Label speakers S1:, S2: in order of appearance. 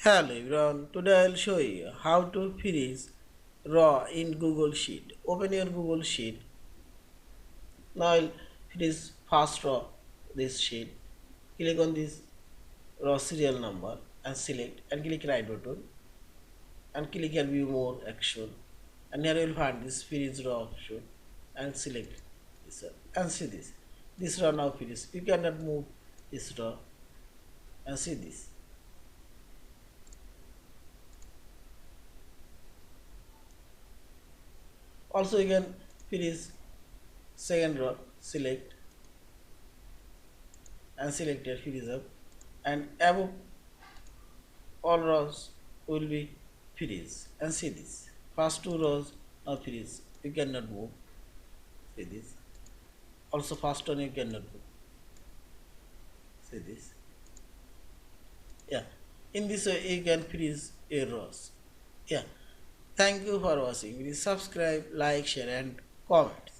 S1: Hello everyone, today I'll show you how to freeze raw in Google Sheet. Open your Google Sheet. Now I'll freeze fast raw this sheet. Click on this raw serial number and select and click right button and click here view more action and here you will find this freeze raw option and select this and see this. This raw now freeze. You cannot move this raw and see this. Also you can freeze second row, select and select here freeze up and above all rows will be freeze and see this. First two rows now freeze. You cannot move. See this. Also first one you cannot move. See this. Yeah. In this way you can freeze your rows. Yeah. Thank you for watching. Please subscribe, like, share and comment.